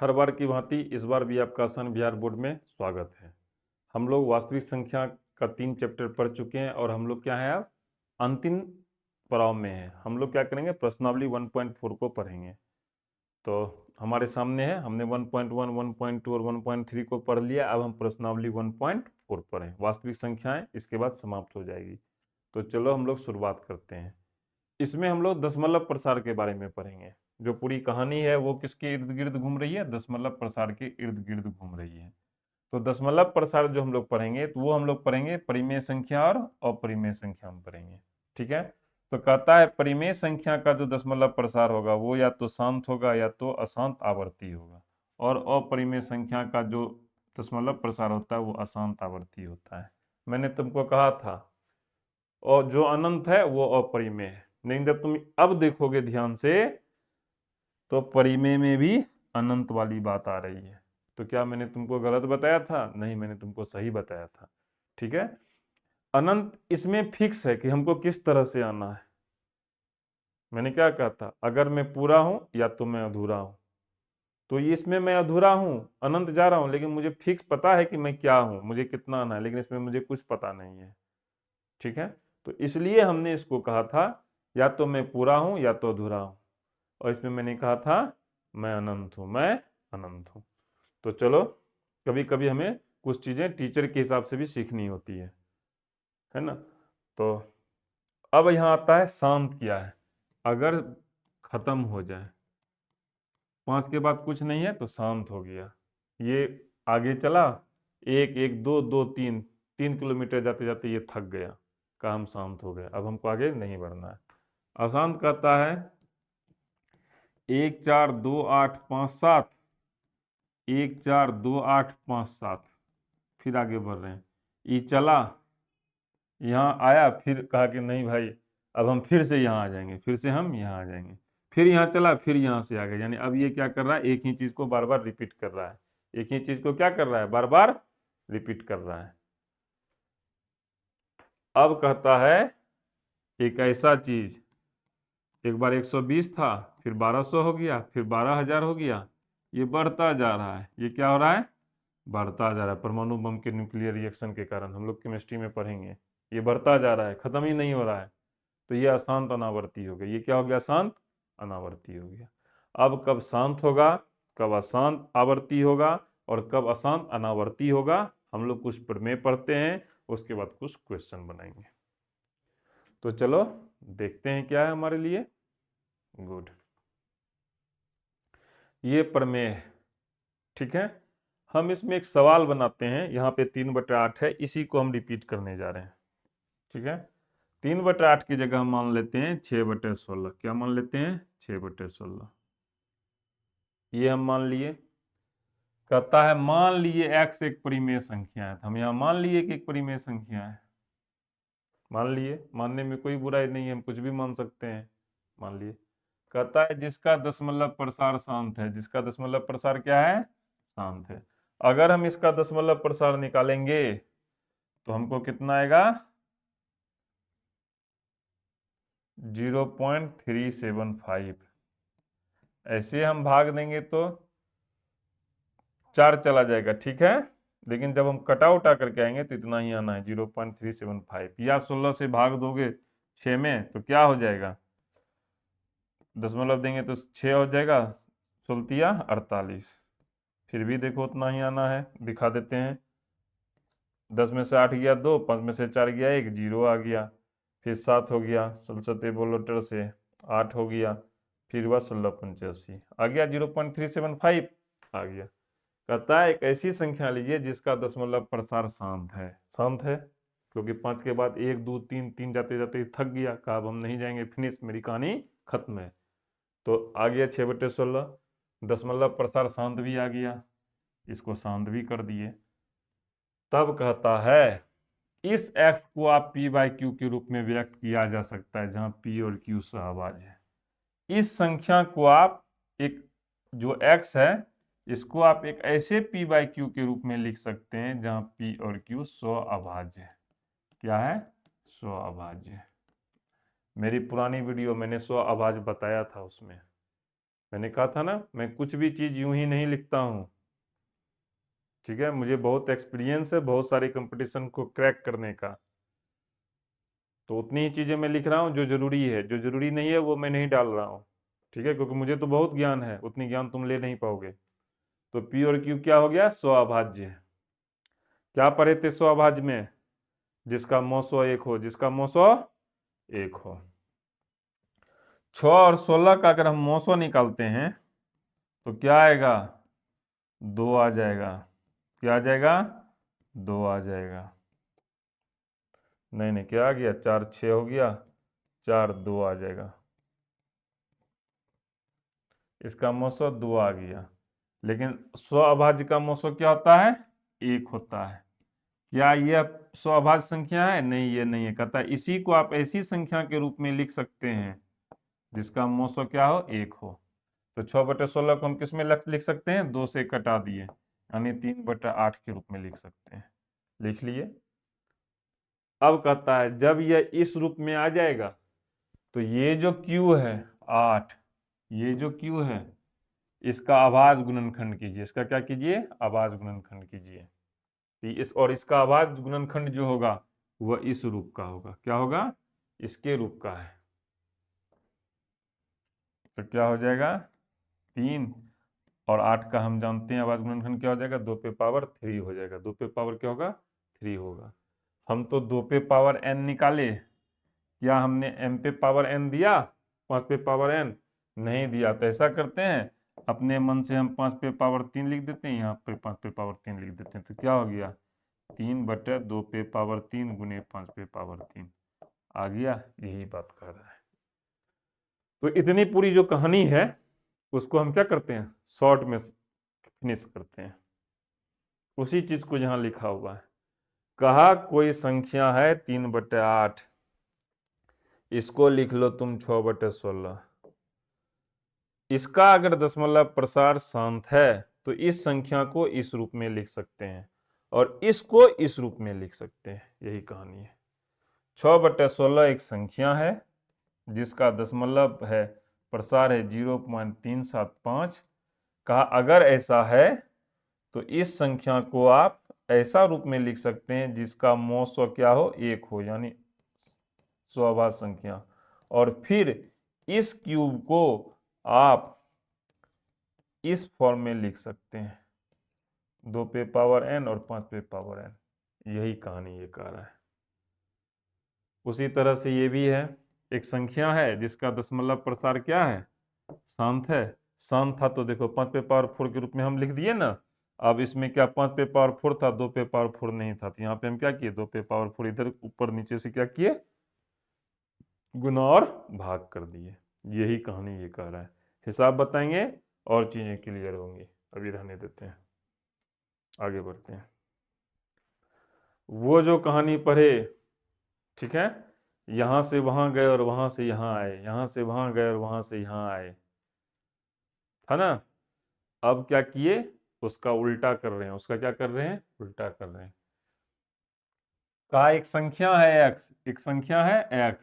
हर बार की भांति इस बार भी आपका आसान बिहार बोर्ड में स्वागत है। हम लोग वास्तविक संख्या का 3 चैप्टर पढ़ चुके हैं और हम लोग क्या है अब अंतिम पड़ाव में है। हम लोग क्या करेंगे, प्रश्नावली 1.4 को पढ़ेंगे। तो हमारे सामने है, हमने 1.1, 1.2 और 1.3 को पढ़ लिया। अब हम प्रश्नावली 1.4 पढ़ें, वास्तविक संख्याएं, इसके बाद समाप्त हो जाएगी। तो चलो हम लोग शुरुआत करते हैं। इसमें हम लोग दशमलव प्रसार के बारे में पढ़ेंगे। जो पूरी कहानी है वो किसके इर्द गिर्द घूम रही है, दशमलव प्रसार के इर्द गिर्द घूम रही है। तो दशमलव प्रसार जो हम लोग पढ़ेंगे तो वो हम लोग पढ़ेंगे परिमेय संख्या और अपरिमेय संख्या में पढ़ेंगे। ठीक है, तो कहता है परिमेय संख्या का जो दशमलव प्रसार होगा वो या तो शांत होगा या तो अशांत आवर्ती होगा, और अपरिमेय संख्या का जो दशमलव प्रसार होता है वो अशांत आवर्ती होता है। मैंने तुमको कहा था, और जो अनंत है वो अपरिमेय है। लेकिन जब तुम अब देखोगे ध्यान से तो परिमेय में भी अनंत वाली बात आ रही है। तो क्या मैंने तुमको गलत बताया था? नहीं, मैंने तुमको सही बताया था। ठीक है, अनंत इसमें फिक्स है कि हमको किस तरह से आना है। मैंने क्या कहा था, अगर मैं पूरा हूं या तो मैं अधूरा हूं। तो इसमें मैं अधूरा हूं, अनंत जा रहा हूं, लेकिन मुझे फिक्स पता है कि मैं क्या हूं, मुझे कितना आना है, लेकिन इसमें मुझे कुछ पता नहीं है। ठीक है, तो इसलिए हमने इसको कहा था या तो मैं पूरा हूं या तो अधूरा हूं, और इसमें मैंने कहा था मैं अनंत हूं, मैं अनंत हूं। तो चलो, कभी कभी हमें कुछ चीजें टीचर के हिसाब से भी सीखनी होती है ना। तो अब यहां आता है शांत क्या है। अगर खत्म हो जाए, 5 के बाद कुछ नहीं है तो शांत हो गया। ये आगे चला, 1 1 2 2 3, 3 किलोमीटर जाते जाते ये थक गया, काम शांत हो गया, अब हमको आगे नहीं बढ़ना है। अशांत कहता है 1 4 2 8 5 7, 1 4 2 8 5 7, फिर आगे बढ़ रहे हैं। ये चला, यहाँ आया, फिर कहा कि नहीं भाई अब हम फिर से यहाँ आ जाएंगे, फिर से हम यहाँ आ जाएंगे। फिर यहाँ चला, फिर यहाँ से आ गया। यानी अब ये क्या कर रहा है, एक ही चीज को बार बार रिपीट कर रहा है। एक ही चीज को क्या कर रहा है, बार बार रिपीट कर रहा है। अब कहता है एक ऐसा चीज, एक बार 120 था, फिर 1200 हो गया, फिर 12,000 हो गया, ये बढ़ता जा रहा है। ये क्या हो रहा है, बढ़ता जा रहा है। परमाणु बम के न्यूक्लियर रिएक्शन के कारण, हम लोग केमिस्ट्री में पढ़ेंगे, ये बढ़ता जा रहा है, खत्म ही नहीं हो रहा है। तो ये अशांत अनावर्ती हो गया। ये क्या हो गया, शांत अनावर्ती हो गया। अब कब शांत होगा, कब अशांत आवर्ती होगा, और कब अशांत अनावर्ती होगा, हम लोग कुछ प्रमेय पढ़ते हैं, उसके बाद कुछ क्वेश्चन बनाएंगे। तो चलो देखते हैं क्या है हमारे लिए। गुड, ये प्रमेय है। ठीक है, हम इसमें एक सवाल बनाते हैं। यहाँ पे 3/8 है, इसी को हम रिपीट करने जा रहे हैं। ठीक है, 3/8 की जगह हम मान लेते हैं 6/16। क्या मान लेते हैं, 6/16। ये हम मान लिए। कहता है मान लिए x एक परिमेय संख्या है। तो हम यहाँ मान लिए कि एक परिमेय संख्या है। मान लिए, मानने में कोई बुराई नहीं है, हम कुछ भी मान सकते हैं। मान लिए। कहता है जिसका दशमलव प्रसार शांत है। जिसका दशमलव प्रसार क्या है, शांत है। अगर हम इसका दशमलव प्रसार निकालेंगे तो हमको कितना आएगा, 0.375। ऐसे हम भाग देंगे तो 4 चला जाएगा। ठीक है, लेकिन जब हम कटा उटा करके आएंगे तो इतना ही आना है, 0.375। या 16 से भाग दोगे 6 में तो क्या हो जाएगा, दशमलव देंगे तो 6 हो जाएगा, 16 48। फिर भी देखो उतना ही आना है, दिखा देते हैं। 10 में से 8 गया 2, 5 में से 4 गया 1, 0 आ गया। फिर 7 हो गया, 17 बोलोटर से 8 हो गया, फिर हुआ 16 × 85 आ गया, 0.375 आ गया। कहता है एक ऐसी संख्या लीजिए जिसका दशमलव प्रसार शांत है। शांत है क्योंकि 5 के बाद 1 2 3, 3 जाते जाते थक गया, कहा अब हम नहीं जाएंगे, फिनिश, मेरी कहानी खत्म है। तो आ गया 6/16। दशमलव प्रसार शांत भी आ गया, इसको शांत भी कर दिए। तब कहता है इस x को आप p/q के रूप में व्यक्त किया जा सकता है, जहां p और q सहभाज्य है। इस संख्या को आप एक, जो x है, इसको आप एक ऐसे p/q के रूप में लिख सकते हैं जहां p और q स्वअभाज्य है। क्या है, स्वअभाज्य। मेरी पुरानी वीडियो मैंने स्वअभाज्य बताया था उसमें। मैंने कहा था ना, मैं कुछ भी चीज यूं ही नहीं लिखता हूं, ठीक है, मुझे बहुत एक्सपीरियंस है बहुत सारे कंपटीशन को क्रैक करने का। तो उतनी ही चीजें मैं लिख रहा हूँ जो जरूरी है, जो जरूरी नहीं है वो मैं नहीं डाल रहा हूँ, ठीक है, क्योंकि मुझे तो बहुत ज्ञान है, उतनी ज्ञान तुम ले नहीं पाओगे। तो पी और क्यू क्या हो गया, स्वअभाज्य। क्या पढ़े थे स्वअभाज्य में, जिसका मौसो एक हो, जिसका मौसो एक हो। 6 और 16 का अगर हम मौसो निकालते हैं तो क्या आएगा, 2 आ जाएगा। क्या आ जाएगा, 2 आ जाएगा। नहीं नहीं, क्या आ गया, 4 6 हो गया, 4 2 आ जाएगा। इसका मौसो 2 आ गया। लेकिन स्वअभाज्य का मौसो क्या होता है, 1 होता है। क्या यह स्वअभाज्य संख्या है, नहीं ये नहीं है। कहता है इसी को आप ऐसी संख्या के रूप में लिख सकते हैं जिसका मौसो क्या हो, 1 हो। तो 6/16 को हम किस में लिख सकते हैं, 2 से कटा दिए, यानी 3/8 के रूप में लिख सकते हैं। लिख लिए। अब कहता है जब यह इस रूप में आ जाएगा तो ये जो Q है 8, ये जो Q है इसका अभाज्य गुणनखंड कीजिए। इसका क्या कीजिए, अभाज्य गुणनखंड कीजिए। इस और इसका अभाज्य गुणनखंड जो होगा वह इस रूप का होगा। क्या होगा, इसके रूप का है। तो क्या हो जाएगा, 3 और 8 का हम जानते हैं अभाज्य गुणनखंड क्या हो जाएगा, 2 पे पावर 3 हो जाएगा। 2 पे पावर क्या होगा, 3 होगा। हम तो 2 पे पावर n निकाले, क्या हमने m पे पावर n दिया, 5 पे पावर n नहीं दिया। तो ऐसा करते हैं, अपने मन से हम 5 पे पावर 3 लिख देते हैं, यहाँ पे 5 पे पावर 3 लिख देते हैं। तो क्या हो गया, 3/2 पे पावर 3 गुने 5 पे पावर 3 आ गया। यही बात कर रहा है। तो इतनी पूरी जो कहानी है उसको हम क्या करते हैं, शॉर्ट में फिनिश करते हैं। उसी चीज को यहां लिखा हुआ है। कहा कोई संख्या है 3/8, इसको लिख लो तुम 6/16। इसका अगर दशमलव प्रसार शांत है तो इस संख्या को इस रूप में लिख सकते हैं और इसको इस रूप में लिख सकते हैं। यही कहानी है। 6/16 एक संख्या है जिसका दशमलव है प्रसार है 0.375। कहा अगर ऐसा है तो इस संख्या को आप ऐसा रूप में लिख सकते हैं जिसका मौसो क्या हो, 1 हो, यानी स्वअभाज्य संख्या। और फिर इस क्यूब को आप इस फॉर्म में लिख सकते हैं, 2 पे पावर n और 5 पे पावर n। यही कहानी ये कह रहा है। उसी तरह से ये भी है, एक संख्या है जिसका दशमलव प्रसार क्या है, शांत है। शांत था तो देखो 5 पे पावर 4 के रूप में हम लिख दिए ना। अब इसमें क्या 5 पे पावर 4 था, 2 पे पावर 4 नहीं था, तो यहाँ पे हम क्या किए, 2 पे पावर 4 इधर ऊपर नीचे से क्या किए, गुना और भाग कर दिए। यही कहानी ये कह रहा है। हिसाब बताएंगे और चीजें क्लियर होंगी। अभी रहने देते हैं, आगे बढ़ते हैं। वो जो कहानी पढ़े, ठीक है, यहां से वहां गए और वहां से यहां आए, यहां से वहां गए और वहां से यहां आए, है ना। अब क्या किए, उसका उल्टा कर रहे हैं। उसका क्या कर रहे हैं, उल्टा कर रहे हैं। का एक संख्या है x, एक संख्या है x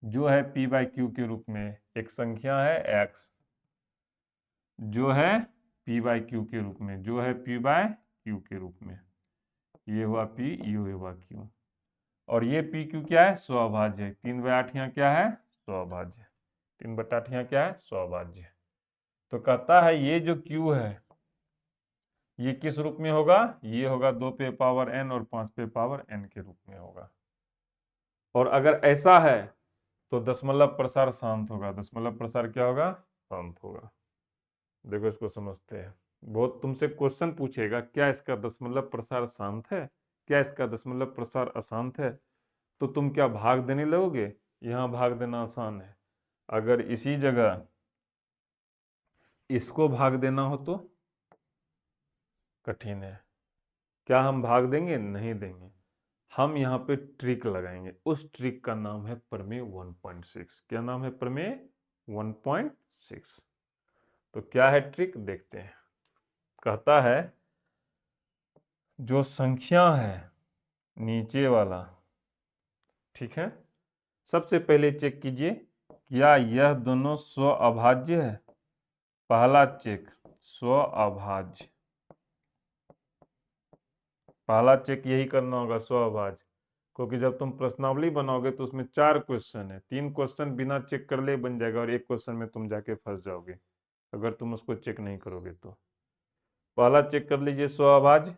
जो है p/q के रूप में, एक संख्या है x जो है p/q के रूप में, जो है p/q के रूप में। ये हुआ p, ये हुआ q। और ये pq क्या है, स्वअभाज्य है। 3/8 यहाँ क्या है, स्वअभाज्य। 3/8 यहाँ क्या है, स्वअभाज्य। तो कहता है ये जो q है ये किस रूप में होगा, ये होगा 2 पे पावर n और 5 पे पावर n के रूप में होगा। और अगर ऐसा है तो दशमलव प्रसार शांत होगा। दशमलव प्रसार क्या होगा, शांत होगा। देखो इसको समझते हैं। बहुत तुमसे क्वेश्चन पूछेगा, क्या इसका दशमलव प्रसार शांत है, क्या इसका दशमलव प्रसार अशांत है, तो तुम क्या भाग देने लगोगे। यहाँ भाग देना आसान है। अगर इसी जगह इसको भाग देना हो तो कठिन है। क्या हम भाग देंगे, नहीं देंगे। हम यहाँ पे ट्रिक लगाएंगे। उस ट्रिक का नाम है प्रमेय 1.6। क्या नाम है, प्रमेय 1.6। तो क्या है ट्रिक, देखते हैं। कहता है जो संख्या है नीचे वाला, ठीक है, सबसे पहले चेक कीजिए क्या यह दोनों स्वअभाज्य है। पहला चेक स्व अभाज्य, पहला चेक यही करना होगा स्व अभाज्य, क्योंकि जब तुम प्रश्नावली बनाओगे तो उसमें 4 क्वेश्चन है, 3 क्वेश्चन बिना चेक कर ले बन जाएगा और एक क्वेश्चन में तुम जाके फंस जाओगे अगर तुम उसको चेक नहीं करोगे तो। पहला चेक कर लीजिए स्व अभाज्य।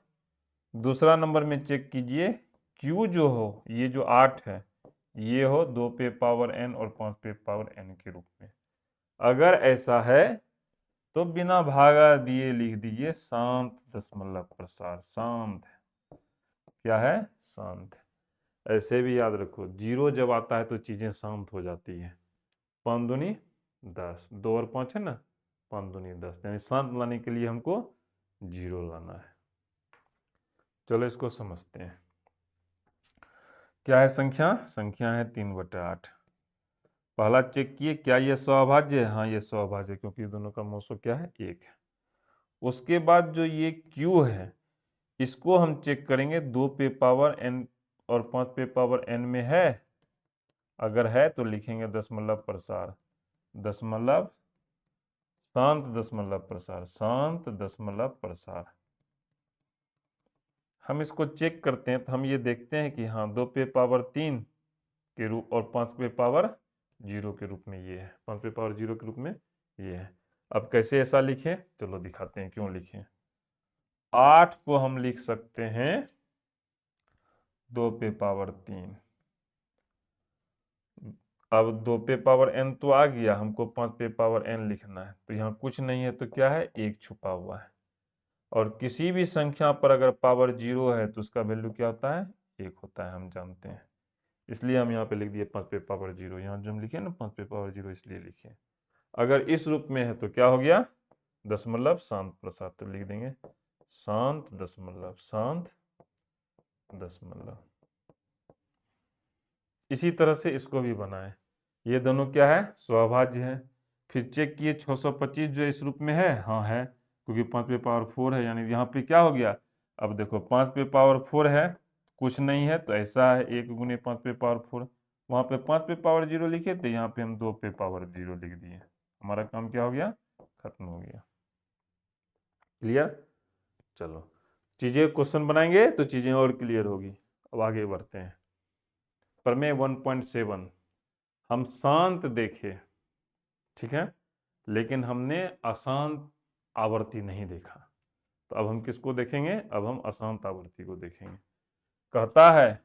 दूसरा नंबर में चेक कीजिए क्यू जो हो, ये जो 8 है ये हो 2 पे पावर n और 5 पे पावर n के रूप में। अगर ऐसा है तो बिना भागा दिए लिख दीजिए शांत दशमलव प्रसार। शांत है, क्या है? शांत है। ऐसे भी याद रखो, 0 जब आता है तो चीजें शांत हो जाती है। 5 दूनी 10, 2 और 5 है ना, 5 दूनी 10, यानी शांत लाने के लिए हमको 0 लाना है। चलो इसको समझते हैं। क्या है संख्या? संख्या है 3/8। पहला चेक किए क्या ये स्वअभाज्य है? हाँ ये स्वअभाज्य है, क्योंकि दोनों का मौसो क्या है? 1 है। उसके बाद जो ये q है इसको हम चेक करेंगे 2 पे पावर n और 5 पे पावर n में है। अगर है तो लिखेंगे दशमलव प्रसार, दशमलव शांत दशमलव प्रसार, शांत दशमलव प्रसार। हम इसको चेक करते हैं तो हम ये देखते हैं कि हाँ 2 पे पावर 3 के रूप और 5 पे पावर 0 के रूप में ये है, 5 पे पावर 0 के रूप में ये है। अब कैसे ऐसा लिखें? चलो दिखाते हैं क्यों लिखें। 8 को हम लिख सकते हैं 2 पे पावर 3। अब 2 पे पावर n तो आ गया, हमको 5 पे पावर n लिखना है, तो यहाँ कुछ नहीं है तो क्या है? 1 छुपा हुआ है। और किसी भी संख्या पर अगर पावर 0 है तो उसका वैल्यू क्या होता है? 1 होता है, हम जानते हैं। इसलिए हम यहाँ पे लिख दिए 5 पे पावर 0। यहाँ जो हम लिखे ना 5 पे पावर 0 इसलिए लिखे। अगर इस रूप में है तो क्या हो गया? दशमलव शांत प्रसार, तो लिख देंगे शांत दशमलव, शांत दशमलव। इसी तरह से इसको भी बनाएं। ये दोनों क्या है? स्वअभाज्य है। फिर चेक किए 625 जो इस रूप में है, हाँ है, क्योंकि 5 पे पावर 4 है, यानी यहाँ पे क्या हो गया? अब देखो 5 पे पावर 4 है, कुछ नहीं है तो ऐसा है 1 गुने 5 पे पावर 4। वहाँ पे 5 पे पावर 0 लिखे थे, यहाँ पे हम 2 पे पावर 0 लिख दिए। हमारा काम क्या हो गया? खत्म हो गया। क्लियर? चलो चीजें क्वेश्चन बनाएंगे तो चीजें और क्लियर होगी। अब आगे बढ़ते हैं। प्रमेय 1.7 हम शांत देखे, ठीक है, लेकिन हमने अशांत आवर्ती नहीं देखा। तो अब हम किसको देखेंगे? अब हम अशांत आवर्ती को देखेंगे। कहता है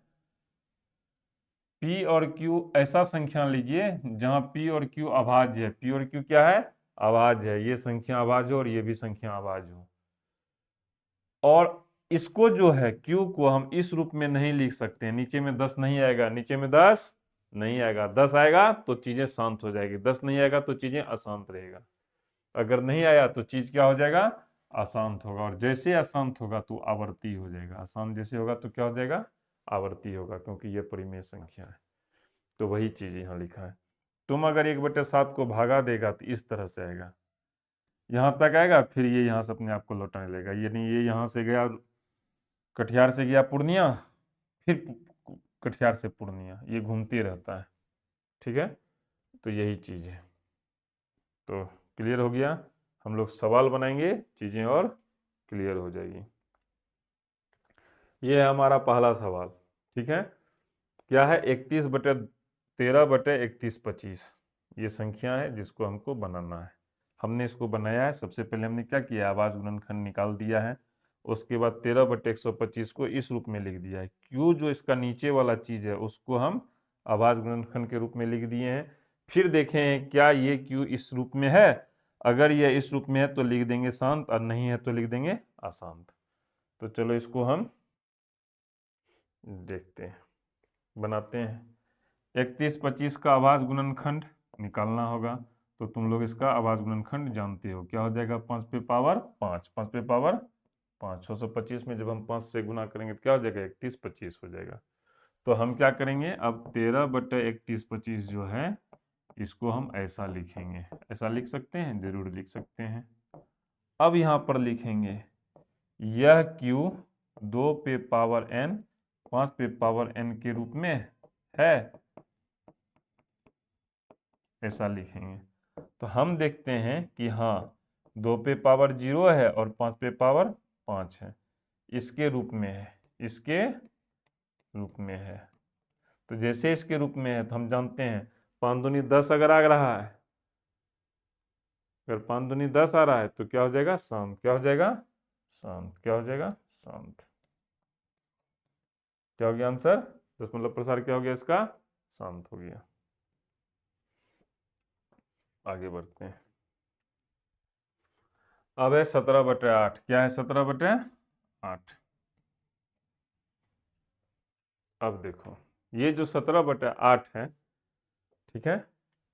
P और Q ऐसा संख्या लीजिए जहां P और Q अभाज्य है। P और Q क्या है? अभाज्य है। ये संख्या अभाज्य हो और ये भी संख्या अभाज्य हो। और इसको जो है Q को हम इस रूप में नहीं लिख सकते। नीचे में 10 नहीं आएगा, नीचे में 10 नहीं आएगा। 10 आएगा तो चीजें शांत हो जाएगी, 10 नहीं आएगा तो चीजें अशांत रहेगा। अगर नहीं आया तो चीज क्या हो जाएगा? अशांत होगा। और जैसे अशांत होगा तो आवर्ती हो जाएगा। अशांत जैसे होगा तो क्या हो जाएगा? आवर्ती होगा, क्योंकि ये परिमेय संख्या है। तो वही चीज यहाँ लिखा है। तुम अगर 1/7 को भागा देगा तो इस तरह से आएगा, यहाँ तक आएगा, फिर ये यहाँ से अपने आप को लौटाने लगेगा। यानी ये यहाँ से गया, कटिहार से गया पूर्णिया, फिर कटिहार से पूर्णिया, ये घूमते रहता है। ठीक है, तो यही चीज है। तो क्लियर हो गया। हम लोग सवाल बनाएंगे, चीजें और क्लियर हो जाएगी। ये है हमारा पहला सवाल। ठीक है, क्या है? 31/13/31/25 ये संख्या है जिसको हमको बनाना है। हमने इसको बनाया है। सबसे पहले हमने क्या किया? आवाज गुणनखंड निकाल दिया है। उसके बाद 13/125 को इस रूप में लिख दिया है। क्यू जो इसका नीचे वाला चीज है उसको हम आवाज गुणनखंड के रूप में लिख दिए हैं। फिर देखें क्या ये क्यू इस रूप में है। अगर यह इस रूप में है तो लिख देंगे शांत, और नहीं है तो लिख देंगे अशांत। तो चलो इसको हम देखते हैं, बनाते हैं। 31/25 का आवाज गुणनखंड निकालना होगा। तो तुम लोग इसका आवाज गुणनखंड जानते हो, क्या हो जाएगा? 5 पे पावर 5, 5 पे पावर 5। 625 में जब हम 5 से गुना करेंगे तो क्या हो जाएगा? 31/25 हो जाएगा। तो हम क्या करेंगे? अब 13/31/25 जो है इसको हम ऐसा लिखेंगे। ऐसा लिख सकते हैं? जरूर लिख सकते हैं। अब यहाँ पर लिखेंगे यह क्यू 2 पे पावर n 5 पे पावर n के रूप में है, ऐसा लिखेंगे। तो हम देखते हैं कि हाँ 2 पे पावर 0 है और 5 पे पावर 5 है, इसके रूप में है, इसके रूप में है। तो जैसे इसके रूप में है तो हम जानते हैं 5 दूनी 10 अगर आ रहा है, अगर 5 दूनी 10 आ रहा है तो क्या हो जाएगा, शांत। क्या हो जाएगा, शांत। क्या हो जाएगा, शांत। क्या हो गया आंसर, दशमलव प्रसार क्या हो गया इसका, शांत हो गया। आगे बढ़ते हैं। अब है 17/8। क्या है 17/8? अब देखो ये जो 17/8 है, ठीक है,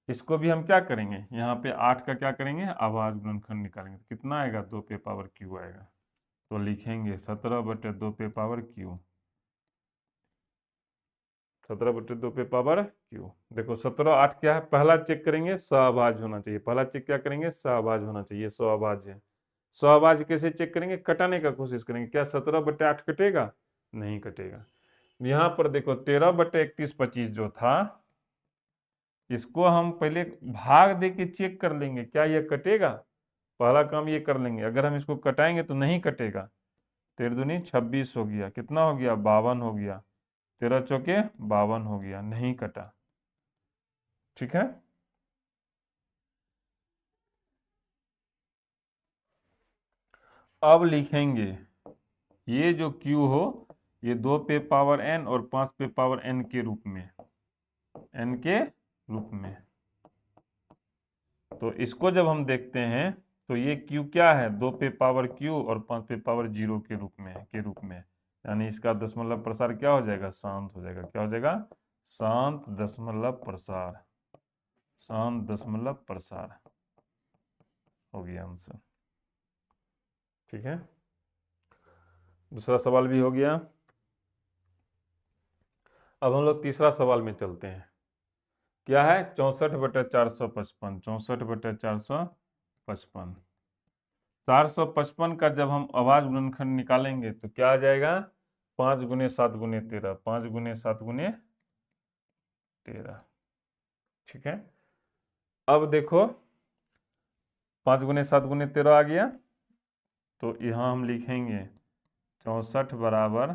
इसको भी हम क्या करेंगे, यहाँ पे 8 का क्या करेंगे, आवाज गुणनखंड निकालेंगे। तो कितना आएगा, 2 पे पावर क्यू आएगा। तो लिखेंगे 17/2 पे पावर क्यू, 17/2 पे पावर क्यू। देखो 17/8 क्या है, पहला चेक करेंगे सहभाज होना चाहिए। पहला चेक क्या करेंगे, सहभाज होना चाहिए। सहभाज है, सहभाज कैसे चेक करेंगे, कटाने का कोशिश करेंगे। क्या 17/8 कटेगा, नहीं कटेगा। यहाँ पर देखो 13/31/25 जो था, इसको हम पहले भाग दे के चेक कर लेंगे क्या ये कटेगा। पहला काम ये कर लेंगे, अगर हम इसको कटाएंगे तो नहीं कटेगा। 13 दूनी 26 हो गया, कितना हो गया, 52 हो गया। 13 चौके 52 हो गया, नहीं कटा। ठीक है, अब लिखेंगे ये जो Q हो, ये 2 पे पावर n और 5 पे पावर n के रूप में, n के रूप में। तो इसको जब हम देखते हैं तो ये Q क्या है, 2 पे पावर Q और 5 पे पावर 0 के रूप में, यानी इसका दशमलव प्रसार क्या हो जाएगा, शांत हो जाएगा। क्या हो जाएगा, शांत दशमलव प्रसार। शांत दशमलव प्रसार हो गया आंसर। ठीक है, दूसरा सवाल भी हो गया। अब हम लोग तीसरा सवाल में चलते हैं। क्या है, 64/455। 64/455। 455 का जब हम आवाज गुणनखंड निकालेंगे तो क्या आ जाएगा, 5 गुने 7 गुने 13। 5 गुने 7 गुने 13। ठीक है, अब देखो 5 गुने 7 गुने 13 आ गया। तो यहाँ हम लिखेंगे 64 बराबर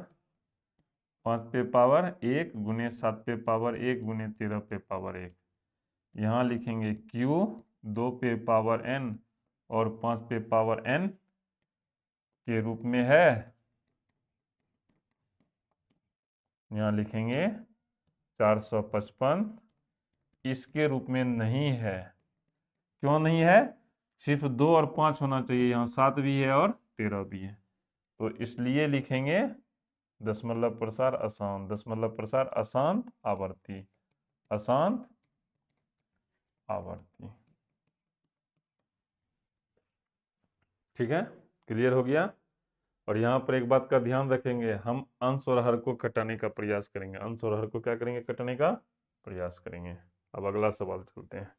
5 पे पावर 1 गुने 7 पे पावर 1 गुने 13 पे पावर 1। यहाँ लिखेंगे Q 2 पे पावर n और 5 पे पावर n के रूप में है। यहाँ लिखेंगे 455 इसके रूप में नहीं है। क्यों नहीं है, सिर्फ 2 और 5 होना चाहिए, यहाँ 7 भी है और 13 भी है। तो इसलिए लिखेंगे दशमलव प्रसार अशांत। दशमलव प्रसार अशांत आवर्ती, अशांत आवर्ती। ठीक है, क्लियर हो गया। और यहाँ पर एक बात का ध्यान रखेंगे, हम अंश और हर को घटाने का प्रयास करेंगे। अंश और हर को क्या करेंगे, घटाने का प्रयास करेंगे। अब अगला सवाल चलते हैं।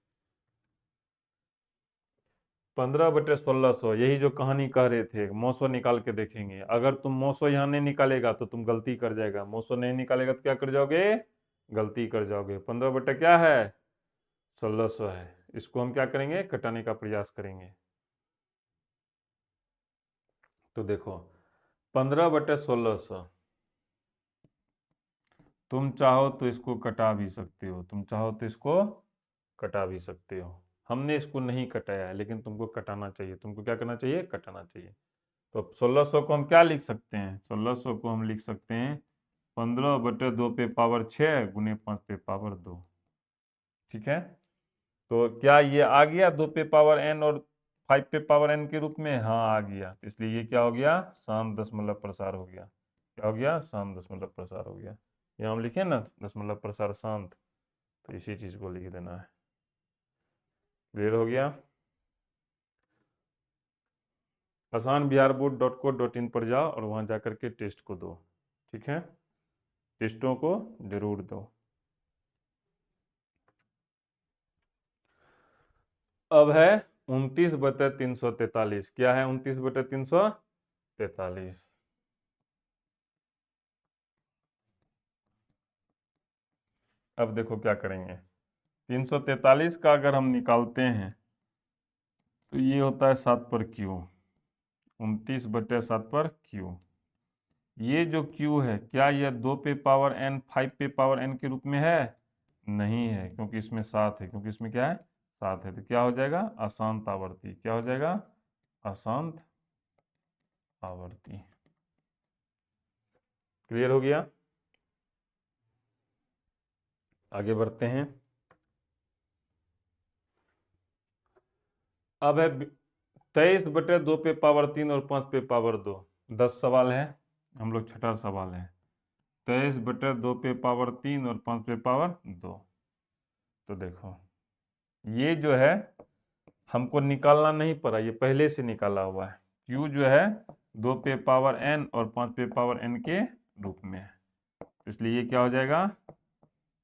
15/1600, यही जो कहानी कह रहे थे, मौसो निकाल के देखेंगे। अगर तुम मौसो यहाँ नहीं निकालेगा तो तुम गलती कर जाएगा। मौसो नहीं निकालेगा तो क्या कर जाओगे, गलती कर जाओगे। 15 बटे क्या है, 1600 है। इसको हम क्या करेंगे, घटाने का प्रयास करेंगे। तो देखो 15/1600, तुम चाहो तो इसको कटा भी सकते हो, तुम चाहो तो इसको कटा भी सकते हो। हमने इसको नहीं कटाया है, लेकिन तुमको कटाना चाहिए। तुमको क्या करना चाहिए, कटाना चाहिए। तो 1600 को हम क्या लिख सकते हैं, 1600 को हम लिख सकते हैं 15/2 पे पावर 6 गुने 5 पे पावर 2। ठीक है, तो क्या ये आ गया 2 पे पावर n और 5 पे पावर n के रूप में, हाँ आ गया। तो इसलिए ये क्या हो गया, शांत दशमलव प्रसार हो गया। क्या हो गया, शांत दशमलव प्रसार हो गया। यहाँ हम लिखे ना दशमलव प्रसार शांत, तो इसी चीज को लिख देना है। क्लियर हो गया। asanbiharboard.co.in पर जाओ और वहां जाकर के टेस्ट को दो। ठीक है, टेस्टों को जरूर दो। अब है 29/343। क्या है 29/343? अब देखो क्या करेंगे, 343 का अगर हम निकालते हैं तो ये होता है 7 पर क्यू, 29/7 पर क्यू। ये जो क्यू है क्या यह 2 पे पावर n 5 पे पावर n के रूप में है? नहीं है, क्योंकि इसमें 7 है, क्योंकि इसमें क्या है? 7 है। तो क्या हो जाएगा? अशांत आवर्ती। क्या हो जाएगा? अशांत आवर्ती। क्लियर हो गया? आगे बढ़ते हैं। अब है 23/2 पे पावर 3 और 5 पे पावर 2। 10 सवाल है, हम लोग छठा सवाल है। 23/2 पे पावर 3 और 5 पे पावर 2। तो देखो ये जो है हमको निकालना नहीं पड़ा, ये पहले से निकाला हुआ है। Q जो है 2 पे पावर n और 5 पे पावर n के रूप में है, इसलिए ये क्या हो जाएगा?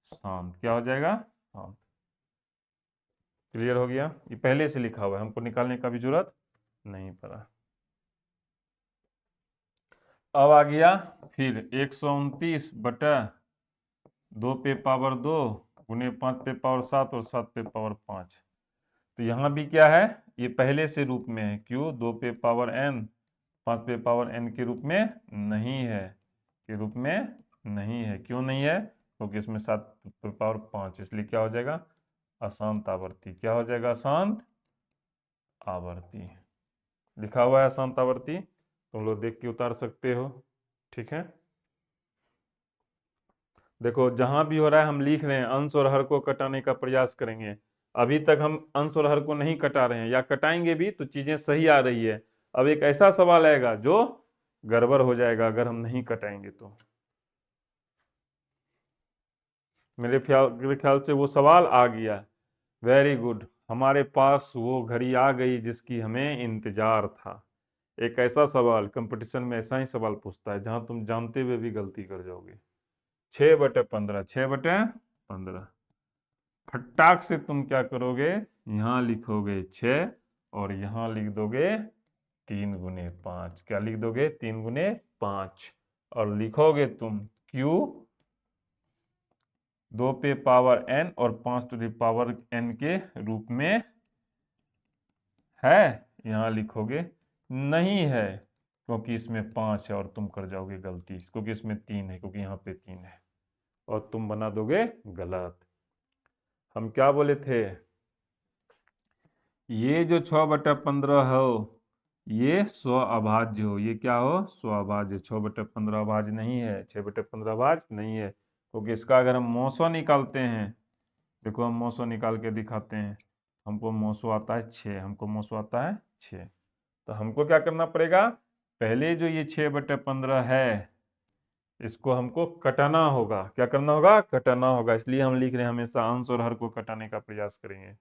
शांत। क्या हो जाएगा? शांत। क्लियर हो गया? ये पहले से लिखा हुआ है, हमको निकालने का भी जरूरत नहीं पड़ा। अब आ गया फिर 129/2 पे पावर 2 गुने 5 पे पावर 7 और 7 पे पावर 5। तो यहाँ भी क्या है? ये पहले से रूप में है। क्यों? 2 पे पावर n 5 पे पावर n के रूप में नहीं है, के रूप में नहीं है। क्यों नहीं है? क्योंकि इसमें 7 पे पावर 5, इसलिए क्या हो जाएगा? अशांत आवर्ती। क्या हो जाएगा? अशांत आवर्ती। लिखा हुआ है अशांत आवर्ती, तुम लोग देख के उतार सकते हो। ठीक है, देखो जहां भी हो रहा है हम लिख रहे हैं अंश और हर को कटाने का प्रयास करेंगे। अभी तक हम अंश और हर को नहीं कटा रहे हैं, या कटाएंगे भी तो चीजें सही आ रही है। अब एक ऐसा सवाल आएगा जो गड़बड़ हो जाएगा अगर हम नहीं कटाएंगे तो। मेरे ख्याल से वो सवाल आ गया। वेरी गुड, हमारे पास वो घड़ी आ गई जिसकी हमें इंतजार था। एक ऐसा सवाल, कंपटीशन में ऐसा ही सवाल पूछता है जहां तुम जानते हुए भी गलती कर जाओगे। 6/15, 6/15। फटाक से तुम क्या करोगे? यहाँ लिखोगे 6 और यहाँ लिख दोगे 3 गुने 5। क्या लिख दोगे? 3 गुने 5। और लिखोगे तुम Q 2 पे पावर n और 5 टू द पावर n के रूप में है। यहाँ लिखोगे नहीं है, क्योंकि इसमें 5 है और तुम कर जाओगे गलती, क्योंकि इसमें 3 है, क्योंकि यहाँ पे 3 है और तुम बना दोगे गलत। हम क्या बोले थे? ये जो 6/15 हो ये स्व अभाज्य हो। ये क्या हो? स्व अभाज्य। 6/15 अभाज्य नहीं है, 6/15 अभाज्य नहीं है, क्योंकि इसका अगर हम मौसो निकालते हैं, देखो हम मौसो निकाल के दिखाते हैं। हमको मौसो आता है 6, हमको मौसो आता है 6। तो हमको क्या करना पड़ेगा? पहले जो ये 6/15 है इसको हमको कटाना होगा। क्या करना होगा? कटाना होगा। इसलिए हम लिख रहे हैं हमेशा अंश और हर को कटाने का प्रयास करेंगे।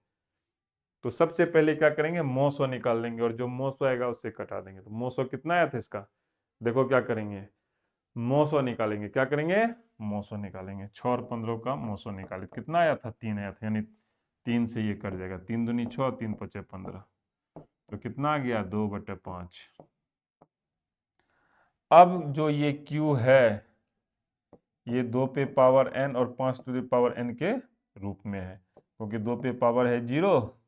तो सबसे पहले क्या करेंगे? मोसो निकाल लेंगे और जो मोसो आएगा उससे कटा देंगे। तो मोसो कितना आया था इसका? देखो क्या करेंगे, मोसो निकालेंगे। क्या करेंगे? मोसो निकालेंगे। 6 और 15 का मोसो निकाले, कितना आया था? 3 आया था, यानी 3 से ये कट जाएगा। 3 दूनी 6, 3 पचे 15। तो कितना आ गया? 2/5। अब जो ये Q है ये 2 पे पावर n और 5 टू द पावर n के रूप में है, क्योंकि 2 पे पावर है 0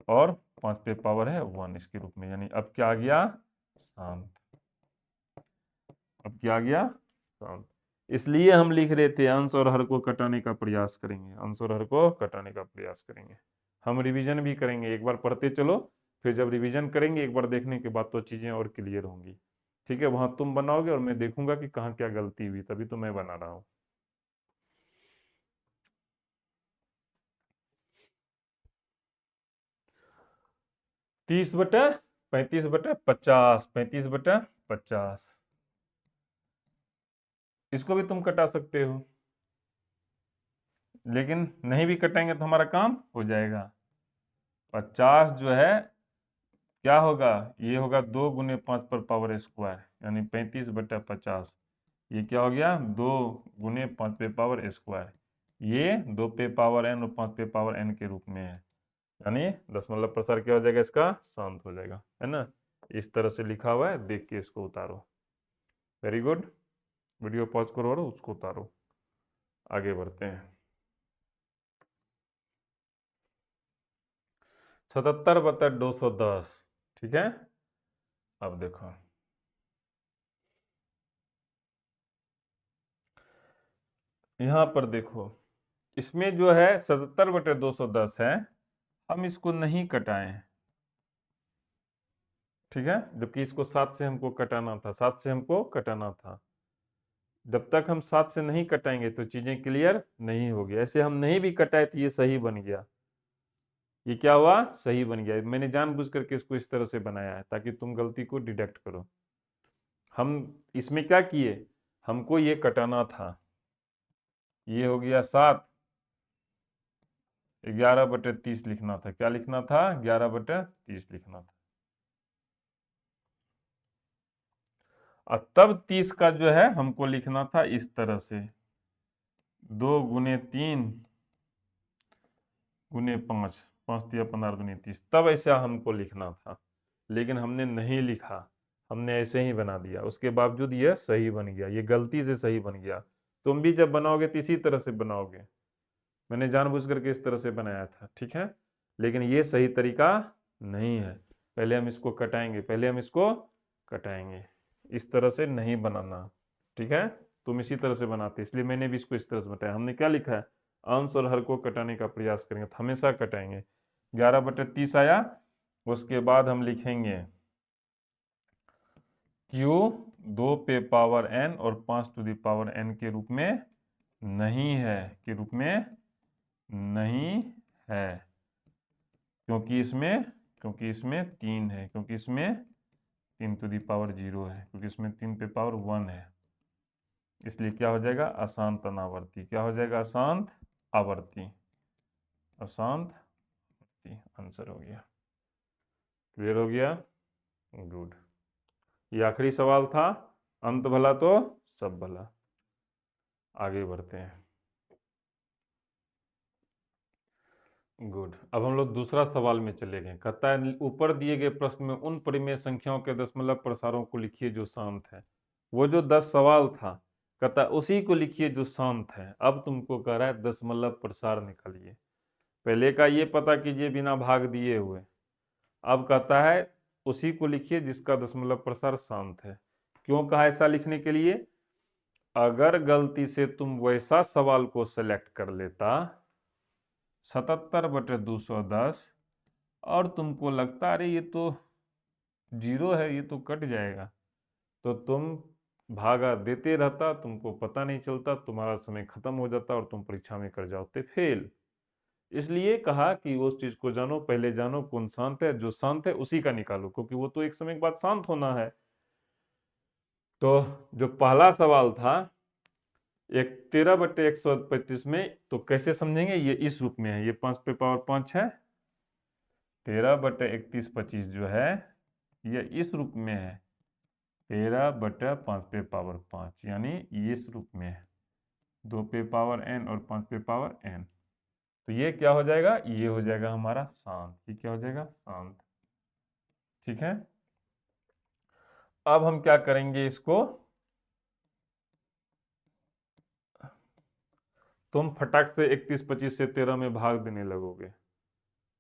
और 5 पे पावर है 1 इसके रूप में। यानी अब क्या आ गया? शांत। अब क्या आ गया? शांत। इसलिए हम लिख रहे थे अंश और हर को कटाने का प्रयास करेंगे, अंश और हर को कटाने का प्रयास करेंगे। हम रिवीजन भी करेंगे, एक बार पढ़ते चलो, फिर जब रिवीजन करेंगे एक बार देखने के बाद तो चीजें और क्लियर होंगी। ठीक है, वहां तुम बनाओगे और मैं देखूंगा कि कहाँ क्या गलती हुई, तभी तो मैं बना रहा हूँ। 30/35/50, 35/50। इसको भी तुम कटा सकते हो, लेकिन नहीं भी कटाएंगे तो हमारा काम हो जाएगा। 50 जो है क्या होगा? ये होगा 2 गुने 5 पर पावर स्क्वायर, यानी 35/50। ये क्या हो गया? 2 गुने 5 पे पावर स्क्वायर। ये 2 पे पावर n और 5 पे पावर n के रूप में है, यानी दशमलव प्रसार क्या हो जाएगा? इसका शांत हो जाएगा, है ना? इस तरह से लिखा हुआ है, देख के इसको उतारो। वेरी गुड, वीडियो पॉज करो और उसको उतारो। आगे बढ़ते हैं। 77/210, ठीक है। अब देखो यहाँ पर देखो, इसमें जो है 77/210 है, हम इसको नहीं कटाएं, ठीक है, जबकि इसको 7 से हमको कटाना था, 7 से हमको कटाना था। जब तक हम 7 से नहीं कटाएंगे तो चीजें क्लियर नहीं होगी। ऐसे हम नहीं भी कटाए तो ये सही बन गया, ये क्या हुआ, सही बन गया। मैंने जानबूझ करके इसको इस तरह से बनाया है ताकि तुम गलती को डिटेक्ट करो। हम इसमें क्या किए, हमको ये कटाना था, ये हो गया 7, 11/30 लिखना था। क्या लिखना था, 11/30 लिखना था। और तब 30 का जो है हमको लिखना था इस तरह से, 2 × 3 × 5, 5 × 15 × 30, तब ऐसा हमको लिखना था, लेकिन हमने नहीं लिखा, हमने ऐसे ही बना दिया। उसके बावजूद ये सही बन गया, ये गलती से सही बन गया। तुम भी जब बनाओगे तो इसी तरह से बनाओगे, मैंने जानबूझ करके इस तरह से बनाया था, ठीक है, लेकिन ये सही तरीका नहीं है। पहले हम इसको कटाएंगे, पहले हम इसको कटाएंगे, इस तरह से नहीं बनाना, ठीक है। तुम इसी तरह से बनाते, इसलिए मैंने भी इसको इस तरह से बताया। हमने क्या लिखा है, अंश और हर को कटाने का प्रयास करेंगे, तो हमेशा कटाएंगे। 11/30 आया, उसके बाद हम लिखेंगे Q 2 पे पावर n और 5 टू द पावर n के रूप में नहीं है, के रूप में नहीं है, क्योंकि इसमें 3 है, क्योंकि इसमें 3 टू द पावर 0 है, क्योंकि इसमें 3 पे पावर 1 है, इसलिए क्या हो जाएगा, अशांत अनावर्ती। क्या हो जाएगा, अशांत आवर्ती, अशांत आंसर हो गया। क्लियर हो गया, गुड। ये आखिरी सवाल था, अंत भला तो सब भला। आगे बढ़ते हैं, गुड। अब हम लोग दूसरा सवाल में चले गए। कहता है ऊपर दिए गए प्रश्न में उन परिमेय संख्याओं के दशमलव प्रसारों को लिखिए जो शांत है। वो जो 10 सवाल था, कहता है उसी को लिखिए जो शांत है। अब तुमको कह रहा है दशमलव प्रसार निकालिए। पहले का ये पता कीजिए बिना भाग दिए हुए, अब कहता है उसी को लिखिए जिसका दशमलव प्रसार शांत है। क्यों कहा ऐसा लिखने के लिए, अगर गलती से तुम वैसा सवाल को सेलेक्ट कर लेता 77/210 और तुमको लगता अरे ये तो 0 है, ये तो कट जाएगा, तो तुम भागा देते रहता, तुमको पता नहीं चलता, तुम्हारा समय खत्म हो जाता और तुम परीक्षा में कर जाते फेल। इसलिए कहा कि उस चीज को जानो, पहले जानो कौन शांत है, जो शांत है उसी का निकालो, क्योंकि वो तो एक समय के बाद शांत होना है। तो जो पहला सवाल था 13/135 में, तो कैसे समझेंगे, ये इस रूप में है, ये 5 पे पावर 5 है, 13/3125 जो है ये इस रूप में है, 13/5 पे पावर 5, यानी ये इस रूप में है, 2 पे पावर n और 5 पे पावर n। तो ये क्या हो जाएगा, ये हो जाएगा हमारा शांत, ये क्या हो जाएगा, शांत, ठीक है। अब हम क्या करेंगे, इसको तुम फटाक से 31/25 से 13 में भाग देने लगोगे,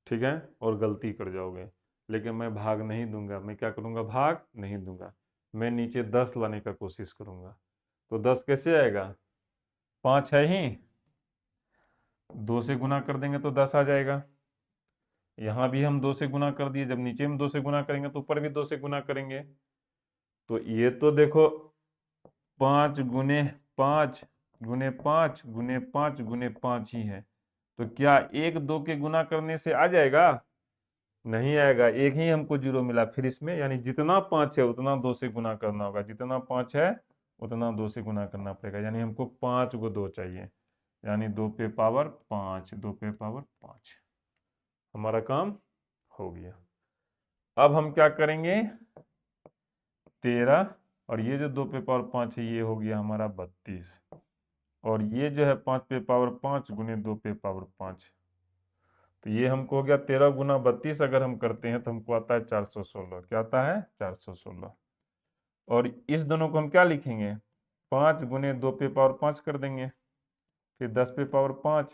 ठीक है, और गलती कर जाओगे। लेकिन मैं भाग नहीं दूंगा, मैं क्या करूंगा, भाग नहीं दूंगा, मैं नीचे 10 लाने का कोशिश करूंगा। तो 10 कैसे आएगा, 5 है ही, 2 से गुना कर देंगे तो 10 आ जाएगा। यहाँ भी हम 2 से गुना कर दिए, जब नीचे हम 2 से गुना करेंगे तो ऊपर भी 2 से गुना करेंगे। तो ये तो देखो 5 × 5 × 5 × 5 × 5 ही है, तो क्या 1 2 के गुना करने से आ जाएगा, नहीं आएगा, एक ही हमको 0 मिला फिर इसमें, यानी जितना 5 है उतना 2 से गुना करना होगा, जितना 5 है उतना 2 से गुना करना पड़ेगा, यानी हमको 5 को 2 चाहिए, यानी 2 पे पावर 5, 2 पे पावर 5, हमारा काम हो गया। अब हम क्या करेंगे, 13 और ये जो 2 पे पावर 5 है ये हो गया हमारा 32, और ये जो है 5 पे पावर 5 × 2 पे पावर 5, तो ये हमको हो गया 13 × 32, अगर हम करते हैं तो हमको आता है 416। क्या आता है, 416। और इस दोनों को हम क्या लिखेंगे, 5 × 2 पे पावर 5 कर देंगे, फिर 10 पे पावर 5,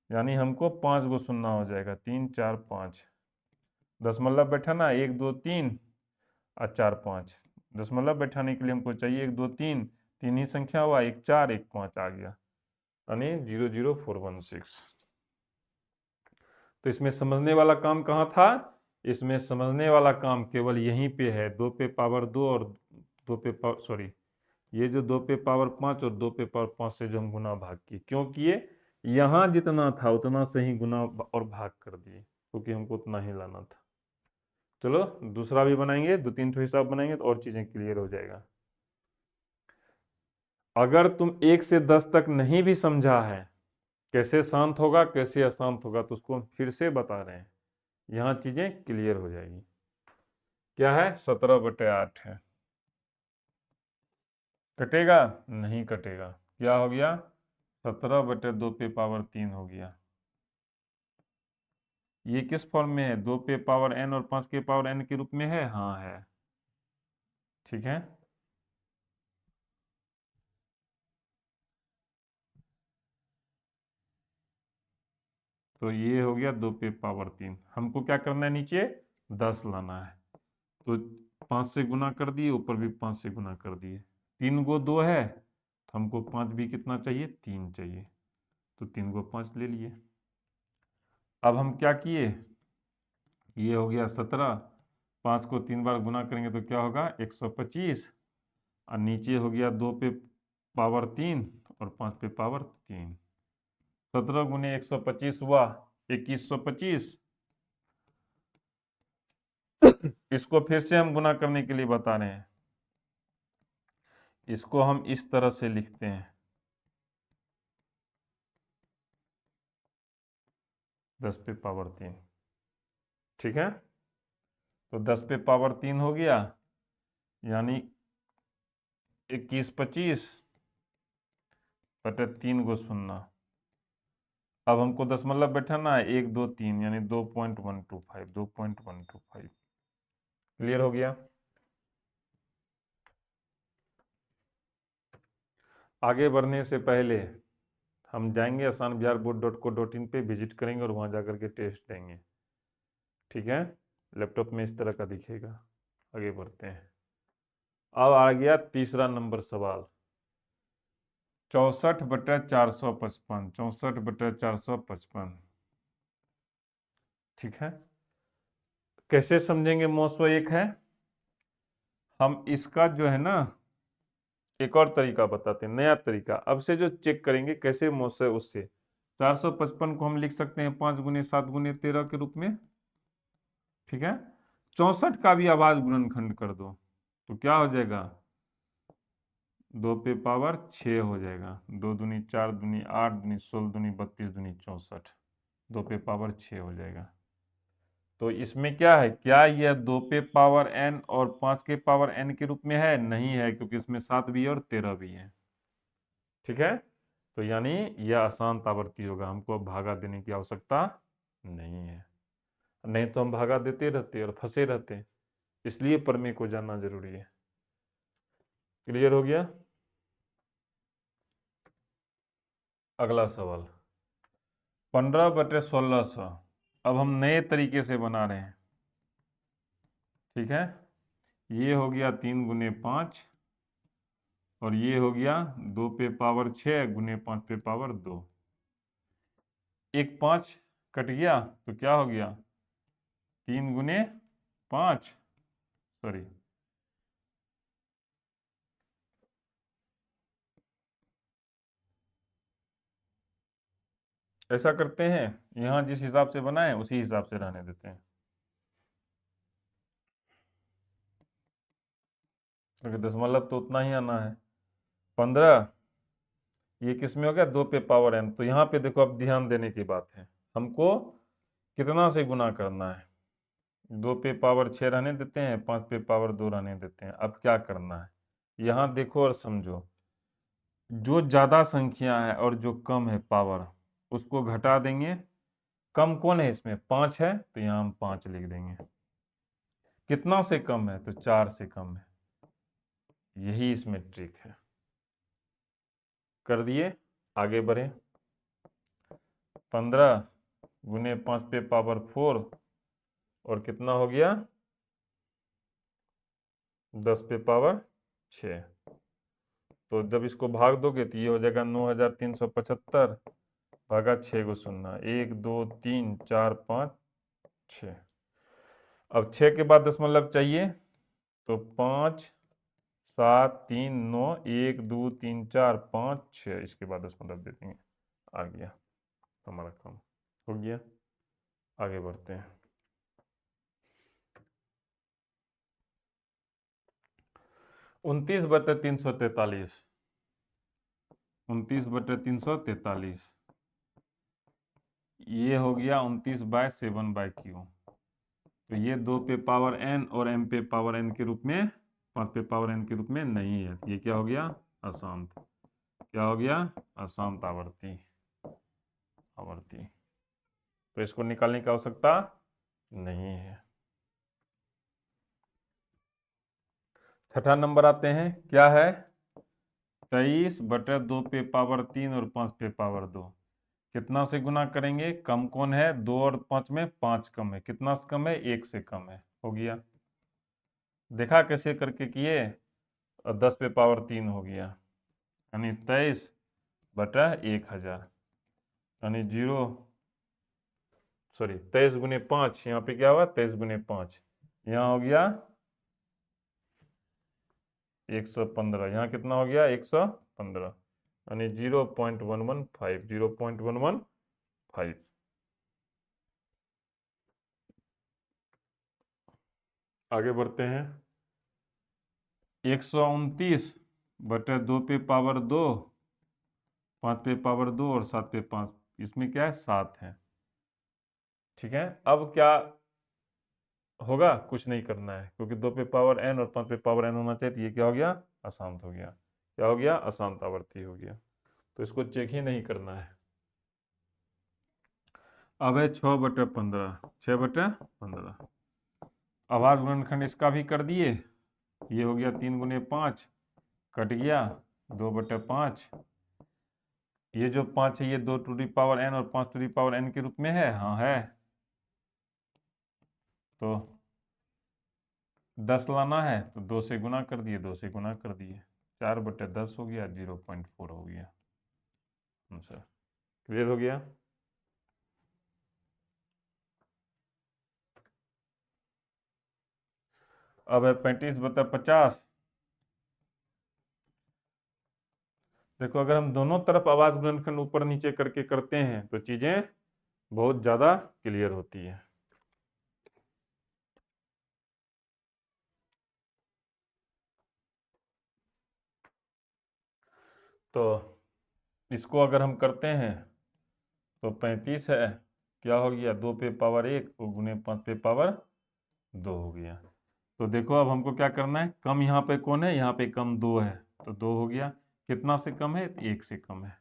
यानी हमको 5 गो सुनना हो जाएगा, 3 4 5, दशमलव बैठाना 1 2 3 और 4 5। दशमलव बैठाने के लिए हमको चाहिए 1 2 3, तीन ही संख्या हुआ, 1 4 1 5 आ गया, यानी 00416। तो इसमें समझने वाला काम कहाँ था? इसमें समझने वाला काम केवल यहीं पे है, 2 पे पावर 2 और 2 पे पावर सॉरी, ये जो 2 पे पावर 5 और 2 पे पावर 5 से जो हम गुना भाग किए, क्यों किए? यहाँ जितना था उतना से ही गुना और भाग कर दिए, क्योंकि हमको उतना ही लाना था। चलो दूसरा भी बनाएंगे, 2 3 ठो हिसाब बनाएंगे तो और चीजें क्लियर हो जाएगा। अगर तुम 1 से 10 तक नहीं भी समझा है कैसे शांत होगा कैसे अशांत होगा, तो उसको हम फिर से बता रहे हैं, यहाँ चीजें क्लियर हो जाएगी। क्या है? 17/8 है। कटेगा? नहीं कटेगा। क्या हो गया? 17/2 पे पावर 3 हो गया। ये किस फॉर्म में है? 2 पे पावर n और 5 के पावर n के रूप में है। हाँ है, ठीक है। तो ये हो गया 2 पे पावर 3। हमको क्या करना है? नीचे 10 लाना है, तो 5 से गुना कर दिए, ऊपर भी 5 से गुना कर दिए। 3 गो 2 है, तो हमको 5 भी कितना चाहिए? 3 चाहिए, तो 3 गो 5 ले लिए। अब हम क्या किए? ये हो गया 17, 5 को 3 बार गुना करेंगे तो क्या होगा? 125, और नीचे हो गया 2 पे पावर 3 और 5 पे पावर 3। 17 गुने 125 हुआ 2125। इसको फिर से हम गुना करने के लिए बता रहे हैं, इसको हम इस तरह से लिखते हैं, 10 पे पावर 3, ठीक है। तो 10 पे पावर 3 हो गया, यानी 2125 बटे 3 गो शून्य। अब हमको दशमलव बैठाना है, 1 2 3, यानी 2.125, 2.125। क्लियर हो गया? आगे बढ़ने से पहले हम जाएंगे asanbiharboard.co.in पे विजिट करेंगे और वहाँ जाकर के टेस्ट देंगे, ठीक है। लैपटॉप में इस तरह का दिखेगा। आगे बढ़ते हैं। अब आ गया तीसरा नंबर सवाल, 64/455, 64/455, ठीक है। कैसे समझेंगे? मौसो एक है, हम इसका जो है ना एक और तरीका बताते हैं, नया तरीका। अब से जो चेक करेंगे कैसे मौसो है उससे। 455 को हम लिख सकते हैं 5 गुने 7 गुने 13 के रूप में, ठीक है। 64 का भी आवाज गुणनखंड कर दो तो क्या हो जाएगा? 2 पे पावर 6 हो जाएगा, 2 दूनी 4 दूनी 8 दूनी 16 दूनी 32 दूनी 64, 2 पे पावर 6 हो जाएगा। तो इसमें क्या है? क्या यह 2 पे पावर n और 5 के पावर n के रूप में है? नहीं है, क्योंकि इसमें 7 भी है और 13 भी है, ठीक है। तो यानी यह अशांत आवृत्ति होगा, हमको अब भागा देने की आवश्यकता नहीं है, नहीं तो हम भागा देते रहते और फंसे रहते, इसलिए प्रमेय को जानना जरूरी है। क्लियर हो गया? अगला सवाल 15/1600। अब हम नए तरीके से बना रहे हैं, ठीक है। ये हो गया 3 गुने 5 और ये हो गया 2 पे पावर 6 गुने 5 पे पावर 2। एक 5 कट गया तो क्या हो गया? 3 गुने 5, सॉरी, ऐसा करते हैं, यहाँ जिस हिसाब से बनाए उसी हिसाब से रहने देते हैं, क्योंकि दशमलव तो उतना ही आना है। 15, ये किस में हो गया? 2 पे पावर n। तो यहाँ पे देखो, अब ध्यान देने की बात है, हमको कितना से गुना करना है? 2 पे पावर 6 रहने देते हैं, 5 पे पावर 2 रहने देते हैं। अब क्या करना है? यहाँ देखो और समझो, जो ज़्यादा संख्या है और जो कम है पावर, उसको घटा देंगे। कम कौन है इसमें? 5 है, तो यहाँ हम 5 लिख देंगे। कितना से कम है? तो 4 से कम है। यही इसमें ट्रिक है। कर दिए, आगे बढ़े। 15 गुने 5 पे पावर 4 और कितना हो गया 10 पे पावर 6। तो जब इसको भाग दोगे तो ये हो जाएगा 9375 भागा 6 को शून्य, 1 2 3 4 5 6। अब 6 के बाद दशमलव चाहिए तो 5 7 3 9 1 2 3 4 5 6, इसके बाद दशमलव दे देंगे। आ गया हमारा काम हो गया। आगे बढ़ते हैं। 29/343, 29/343, ये हो गया 29/7/q। तो ये 2 पे पावर n और m पे पावर n के रूप में, 5 पे पावर n के रूप में नहीं है। ये क्या हो गया अशांत, क्या हो गया अशांत आवर्ती। तो इसको निकालने की आवश्यकता नहीं है। छठा नंबर आते हैं, क्या है 23/2 पे पावर 3 और 5 पे पावर 2। कितना से गुना करेंगे, कम कौन है 2 और 5 में 5 कम है, कितना से कम है 1 से कम है। हो गया, देखा कैसे करके किए, और 10 पे पावर 3 हो गया, यानी 23/1000, यानी 23 गुने 5, यहाँ पे क्या हुआ 23 गुने 5, यहाँ हो गया 115, यहाँ कितना हो गया 115, यानी 0.115। आगे बढ़ते हैं। 129/2 पे पावर 2, 5 पे पावर 2 और 7 पे 5, इसमें क्या है 7 है। ठीक है, अब क्या होगा, कुछ नहीं करना है, क्योंकि 2 पे पावर n और 5 पे पावर n होना चाहिए। तो ये क्या हो गया अशांत हो गया, क्या हो गया अशांत आवर्ती हो गया। तो इसको चेक ही नहीं करना है। अब है 6/15, 6/15, आवाज गुणनखंड इसका भी कर दिए। ये हो गया 3 गुने 5, कट गया 2/5। ये जो 5 है ये 2 टू दी पावर n और 5 टू दी पावर n के रूप में है, हाँ है। तो 10 लाना है तो 2 से गुना कर दिए, 2 से गुना कर दिए, 4/10 हो गया, 0.4 हो गया आंसर। क्लियर हो गया। अब है 35/50। देखो अगर हम दोनों तरफ आवाज गुणनखंड ऊपर नीचे करके करते हैं तो चीजें बहुत ज्यादा क्लियर होती है। तो इसको अगर हम करते हैं तो 35 है, क्या हो गया 2 पे पावर 1 और गुने 5 पे पावर 2 हो गया। तो देखो अब हमको क्या करना है, कम यहाँ पे कौन है, यहाँ पे कम 2 है, तो 2 हो गया। कितना से कम है, 1 से कम है।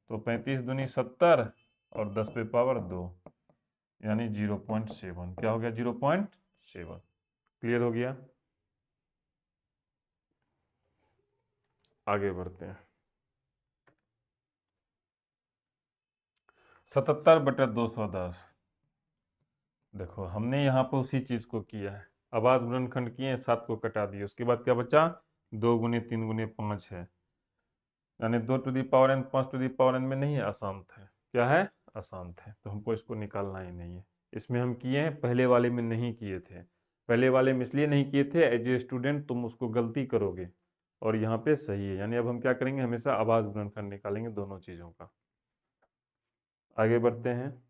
तो 35 दूनी 70 और 10 पे पावर 2, यानी 0.7, क्या हो गया 0.7। क्लियर हो गया। आगे बढ़ते हैं। 77/210। देखो हमने यहाँ पर उसी चीज को किया है, आवाज गुणनखंड किए, 7 को कटा दिए, उसके बाद क्या बचा 2 गुने 3 गुने 5 है, यानी 2 to the power n 5 to the power n में नहीं है, अशांत है। क्या है अशांत है, तो हमको इसको निकालना ही नहीं है। इसमें हम किए हैं, पहले वाले में नहीं किए थे। पहले वाले में इसलिए नहीं किए थे, एज ए स्टूडेंट तुम उसको गलती करोगे, और यहाँ पे सही है। यानी अब हम क्या करेंगे, हमेशा आवाज गुणनखंड निकालेंगे दोनों चीजों का। आगे बढ़ते हैं।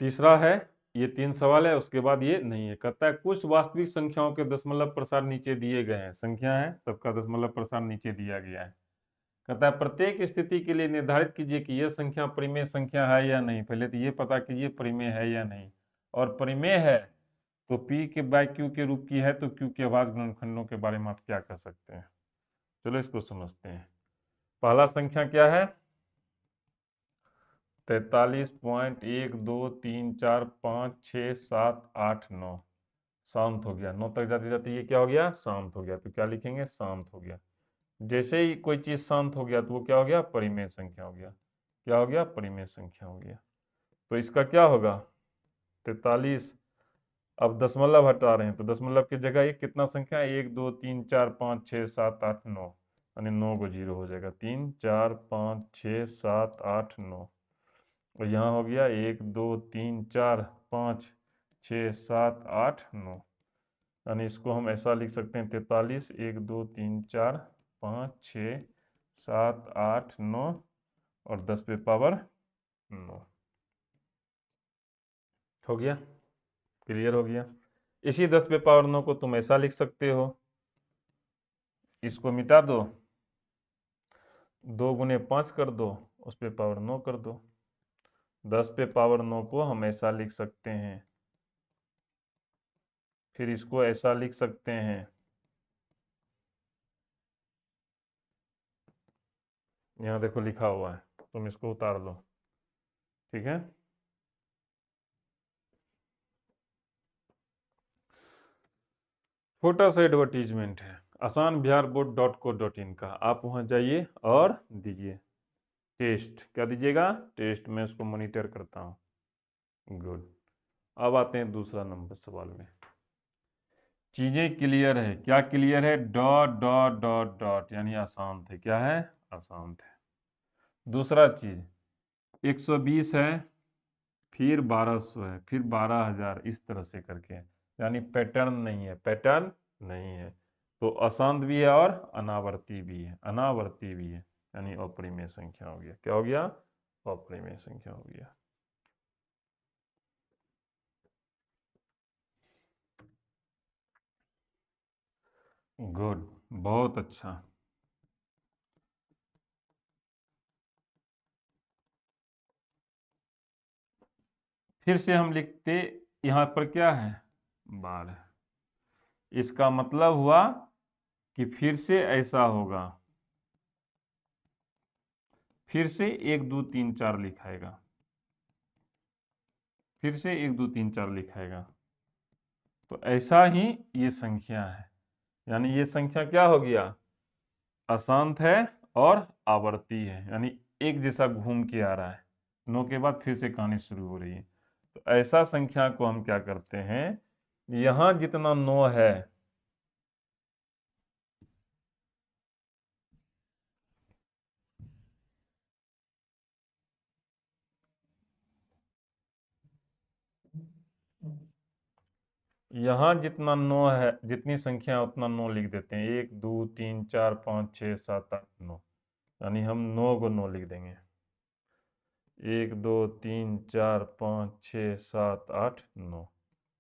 तीसरा है, ये 3 सवाल है, उसके बाद ये नहीं है। कहता है कुछ वास्तविक संख्याओं के दशमलव प्रसार नीचे दिए गए हैं, संख्या है सबका दशमलव प्रसार नीचे दिया गया है। कहता है प्रत्येक स्थिति के लिए निर्धारित कीजिए कि यह संख्या परिमेय संख्या है या नहीं। पहले तो ये पता कीजिए परिमेय है या नहीं, और परिमेय है तो P के बाय Q के रूप की है, तो Q के आवाज गुणनखंडों के बारे में आप क्या कह सकते हैं। चलो इसको समझते हैं। पहला संख्या क्या है 43.12345678 9, शांत हो गया। 9 तक जाते जाते ये क्या हो गया शांत हो गया, तो क्या लिखेंगे शांत हो गया। जैसे ही कोई चीज शांत हो गया तो वो क्या हो गया परिमेय संख्या हो गया। क्या हो गया, परिमेय संख्या हो गया। तो इसका क्या होगा, 43। अब दशमलव हटा रहे हैं तो दशमलव की जगह ये कितना संख्या है, 1 2 3 4 5 6 7 8 9, यानी 9 को 0 हो जाएगा, 3 4 5 6 7 8 9। और यहाँ हो गया 1 2 3 4 5 6 7 8 9, यानी इसको हम ऐसा लिख सकते हैं 43 1 2 3 4 5 6 7 8 9 और 10 पे पावर 9। हो गया, क्लियर हो गया। इसी 10 पे पावर 9 को तुम ऐसा लिख सकते हो, इसको मिटा दो, 2 गुने 5 कर दो, उस पे पावर 9 कर दो। 10 पे पावर 9 को हम ऐसा लिख सकते हैं, फिर इसको ऐसा लिख सकते हैं, यहाँ देखो लिखा हुआ है, तुम इसको उतार लो, ठीक है। छोटा सा एडवर्टीजमेंट है asanbiharboard.co.in का, आप वहाँ जाइए और दीजिए टेस्ट। क्या दीजिएगा, टेस्ट। मैं उसको मॉनिटर करता हूँ। गुड। अब आते हैं दूसरा नंबर सवाल में। चीजें क्लियर है, क्या क्लियर है, डॉट डॉट डॉट डॉट, यानी अशांत है। क्या है, अशांत है। दूसरा चीज 120 है, फिर 1200 है, फिर 12,000, इस तरह से करके, यानी पैटर्न नहीं है, पैटर्न नहीं है। तो अशांत भी है और अनावर्ती भी है, अनावर्ती भी है, यानी अपरिमेय संख्या हो गया। क्या हो गया, अपरिमेय संख्या हो गया। गुड, बहुत अच्छा। फिर से हम लिखते, यहाँ पर क्या है, 12। इसका मतलब हुआ कि फिर से ऐसा होगा, फिर से 1 2 3 4 लिखाएगा, फिर से 1 2 3 4 लिखाएगा। तो ऐसा ही ये संख्या है, यानी ये संख्या क्या हो गया, अशांत है और आवर्ती है, यानी एक जैसा घूम के आ रहा है। 9 के बाद फिर से कहानी शुरू हो रही है। तो ऐसा संख्या को हम क्या करते हैं, यहां जितना 9 है, यहाँ जितना 9 है, जितनी संख्या है उतना 9 लिख देते हैं। 1 2 3 4 5 6 7 8 9, यानी हम 9 को 9 लिख देंगे। 1 2 3 4 5 6 7 8 9,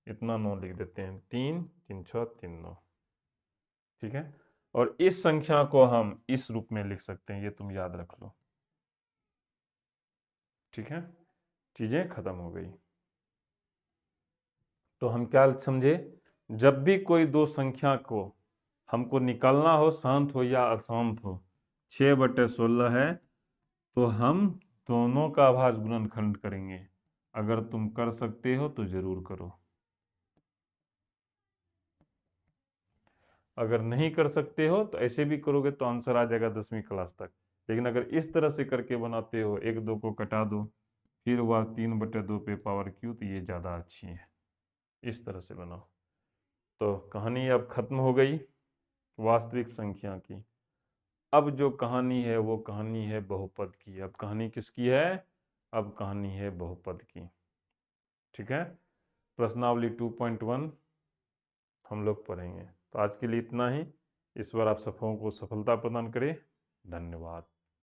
इतना 9 लिख देते हैं। 3 3 6 3 9, ठीक है। और इस संख्या को हम इस रूप में लिख सकते हैं, ये तुम याद रख लो, ठीक है। चीजें खत्म हो गई। तो हम क्या समझे, जब भी कोई दो संख्या को हमको निकालना हो, शांत हो या अशांत हो, 6/16 है, तो हम दोनों का अभाज्य गुणनखंड करेंगे। अगर तुम कर सकते हो तो जरूर करो, अगर नहीं कर सकते हो तो ऐसे भी करोगे तो आंसर आ जाएगा 10वीं क्लास तक। लेकिन अगर इस तरह से करके बनाते हो, 1 2 को कटा दो, फिर वह 3/2 पे पावर क्यू, तो ये ज़्यादा अच्छी है। इस तरह से बनाओ। तो कहानी अब खत्म हो गई वास्तविक संख्या की। अब जो कहानी है वो कहानी है बहुपद की। अब कहानी किसकी है, अब कहानी है बहुपद की, ठीक है। प्रश्नावली 2.1 हम लोग पढ़ेंगे। तो आज के लिए इतना ही। ईश्वर आप सबों को सफलता प्रदान करे। धन्यवाद।